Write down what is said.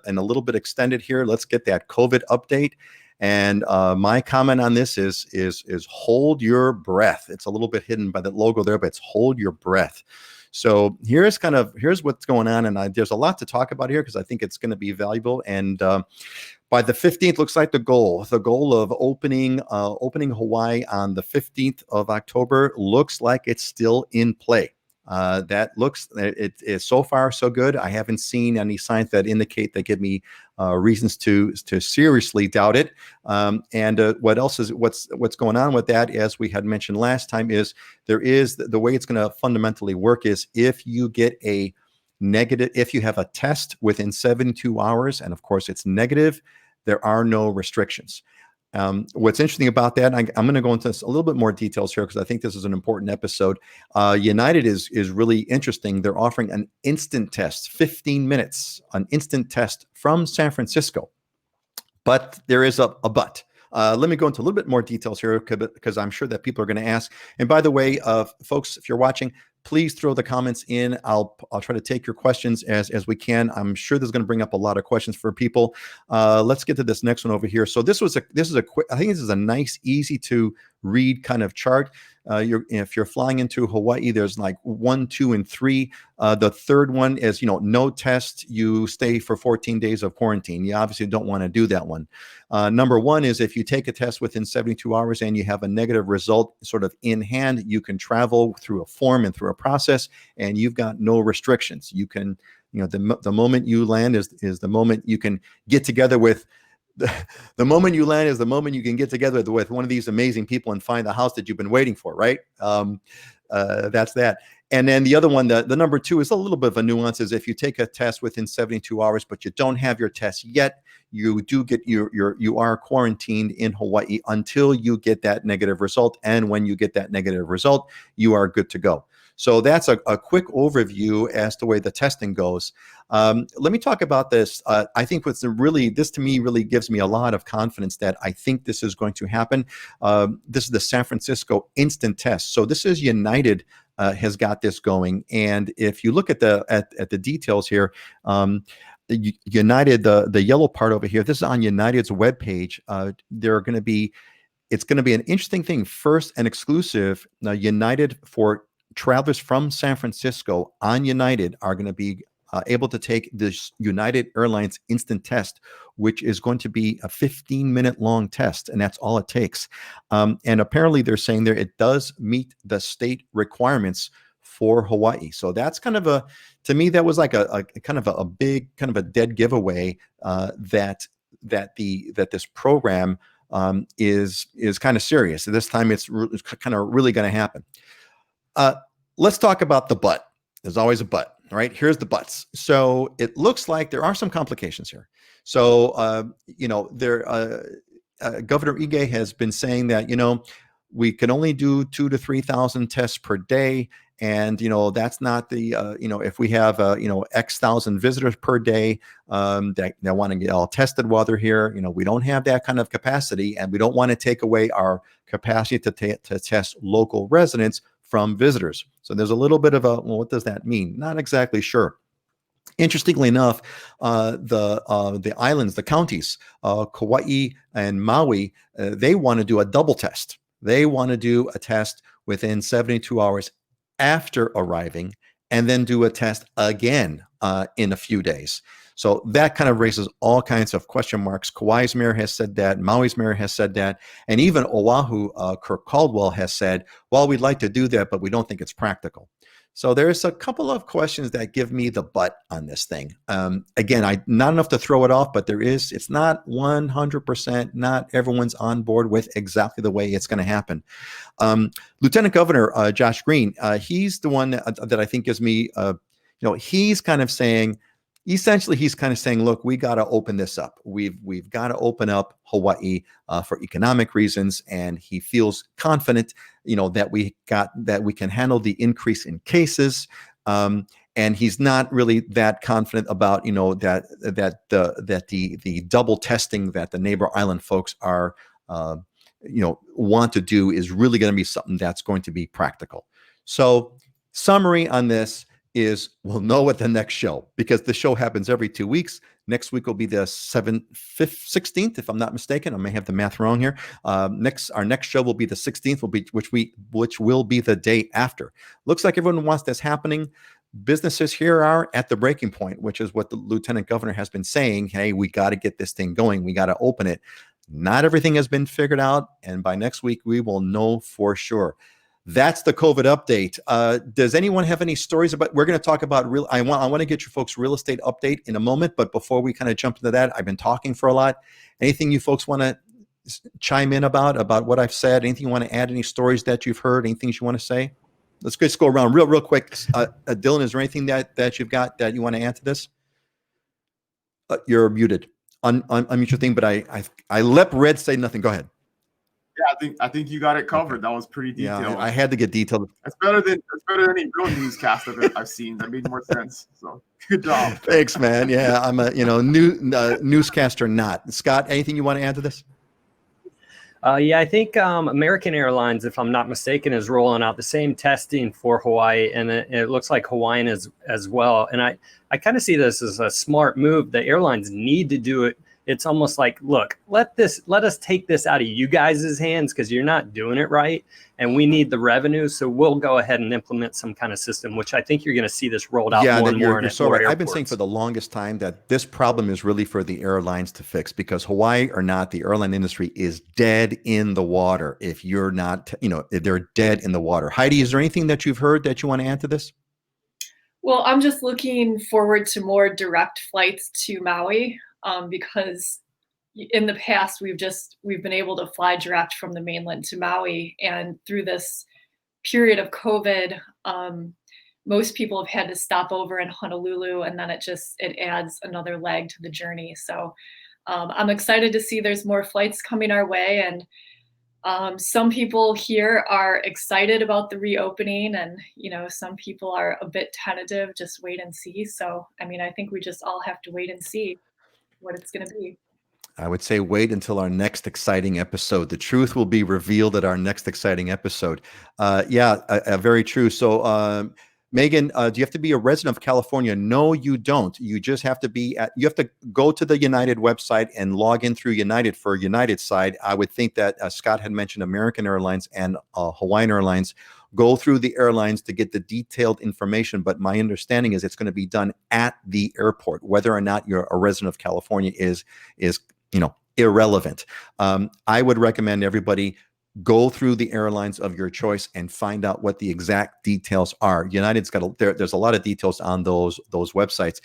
and a little bit extended here. Let's get that COVID update. And my comment on this is hold your breath. It's a little bit hidden by the logo there, but it's hold your breath. So here's what's going on, and there's a lot to talk about here because I think it's going to be valuable. And by the 15th, looks like the goal of opening Hawaii on the 15th of October looks like it's still in play. It is so far so good. I haven't seen any signs that indicate that give me reasons to seriously doubt it. What's going on with that, as we had mentioned last time, is the way it's going to fundamentally work is if you get a negative, if you have a test within 72 hours, and of course it's negative, there are no restrictions. What's interesting about that, I'm going to go into a little bit more details here because I think this is an important episode. United is really interesting. They're offering an instant test, 15 minutes, an instant test from San Francisco. But there is a but. Let me go into a little bit more details here because I'm sure that people are going to ask. And by the way, folks, if you're watching, please throw the comments in. I'll try to take your questions as we can. I'm sure this is going to bring up a lot of questions for people. Let's get to this next one over here. So this is a quick. I think this is a nice, easy to read kind of chart. If you're flying into Hawaii, there's like 1, 2, and 3. The third one is, no test, you stay for 14 days of quarantine. You obviously don't want to do that one. Number 1 is if you take a test within 72 hours and you have a negative result sort of in hand, you can travel through a form and through a process, and you've got no restrictions. You can, the moment you land is the moment you can get together with. The moment you land is the moment you can get together with one of these amazing people and find the house that you've been waiting for, right? That's that. And then the other one, the number 2 is a little bit of a nuance, is if you take a test within 72 hours, but you don't have your test yet, you do get you are quarantined in Hawaii until you get that negative result. And when you get that negative result, you are good to go. So that's a quick overview as to the way the testing goes. Let me talk about this. I think this to me really gives me a lot of confidence that I think this is going to happen. This is the San Francisco instant test. So this is United has got this going. And if you look at the details here, United, the yellow part over here, this is on United's webpage. It's going to be an interesting thing. First and exclusive, United for travelers from San Francisco on United are going to be able to take this United Airlines instant test, which is going to be a 15-minute long test, and that's all it takes. And apparently they're saying there it does meet the state requirements for Hawaii. So that's kind of to me, that was like a kind of a big, kind of a dead giveaway that this program is kind of serious. This time it's kind of really going to happen. Let's talk about the but. There's always a but, right? Here's the buts. So it looks like there are some complications here. So, Governor Ige has been saying that, we can only do 2,000 to 3,000 tests per day. And, that's not the, if we have, X thousand visitors per day that want to get all tested while they're here, we don't have that kind of capacity, and we don't want to take away our capacity to test local residents from visitors. So there's a little bit of what does that mean? Not exactly sure. Interestingly enough, the islands, the counties, Kauai and Maui, they want to do a double test. They want to do a test within 72 hours after arriving, and then do a test again in a few days. So that kind of raises all kinds of question marks. Kauai's mayor has said that, Maui's mayor has said that, and even Oahu, Kirk Caldwell has said, well, we'd like to do that, but we don't think it's practical. So there's a couple of questions that give me the but on this thing. Again, not enough to throw it off, but it's not 100%, not everyone's on board with exactly the way it's going to happen. Lieutenant Governor Josh Green, he's the one that I think gives me, he's kind of saying, look, we got to open this up. We've got to open up Hawaii for economic reasons, and he feels confident, that we can handle the increase in cases. And he's not really that confident about, that the double testing that the neighbor island folks are, want to do is really going to be something that's going to be practical. So, summary on this is we'll know at the next show, because the show happens every 2 weeks. Next week will be the 16th, if I'm not mistaken. I may have the math wrong here. Our next show will be the 16th, which will be the day after. Looks like everyone wants this happening. Businesses here are at the breaking point, which is what the lieutenant governor has been saying. Hey, we got to get this thing going. We got to open it. Not everything has been figured out, and by next week we will know for sure. That's the COVID update. Does anyone have any stories about? We're going to talk about real. I want to get you folks real estate update in a moment, but before we kind of jump into that, I've been talking for a lot. Anything you folks want to chime in about what I've said? Anything you want to add? Any stories that you've heard? Anything you want to say? Let's just go around real quick. Dylan, is there anything that you've got that you want to add to this? You're muted. Unmute your thing, but I let Red say nothing. Go ahead. Yeah, I think you got it covered. Okay. That was pretty detailed. Yeah, I had to get detailed. It's better than any real newscast I've seen. That made more sense. So good job. Thanks, man. Yeah, I'm a newscaster. Not Scott. Anything you want to add to this? Yeah, I think American Airlines, if I'm not mistaken, is rolling out the same testing for Hawaii, and it looks like Hawaiian is as well. And I kind of see this as a smart move. The airlines need to do it. It's almost like, look, let us take this out of you guys' hands because you're not doing it right, and we need the revenue. So we'll go ahead and implement some kind of system, which I think you're going to see this rolled out more and more. You're so right. I've been saying for the longest time that this problem is really for the airlines to fix, because Hawaii or not, the airline industry is dead in the water. If you're not, they're dead in the water. Heidi, is there anything that you've heard that you want to add to this? Well, I'm just looking forward to more direct flights to Maui. Because in the past we've been able to fly direct from the mainland to Maui, and through this period of COVID, most people have had to stop over in Honolulu, and then it adds another leg to the journey. So I'm excited to see there's more flights coming our way, and some people here are excited about the reopening, and some people are a bit tentative, just wait and see. So I think we just all have to wait and see what it's going to be. I would say wait until our next exciting episode. The truth will be revealed at our next exciting episode. Very true. So, Megan, do you have to be a resident of California? No, you don't. You just have to you have to go to the United website and log in through United for United side. I would think that Scott had mentioned American Airlines and Hawaiian Airlines. Go through the airlines to get the detailed information. But my understanding is it's going to be done at the airport. Whether or not you're a resident of California is irrelevant. I would recommend everybody go through the airlines of your choice and find out what the exact details are. United's got there's a lot of details on those websites.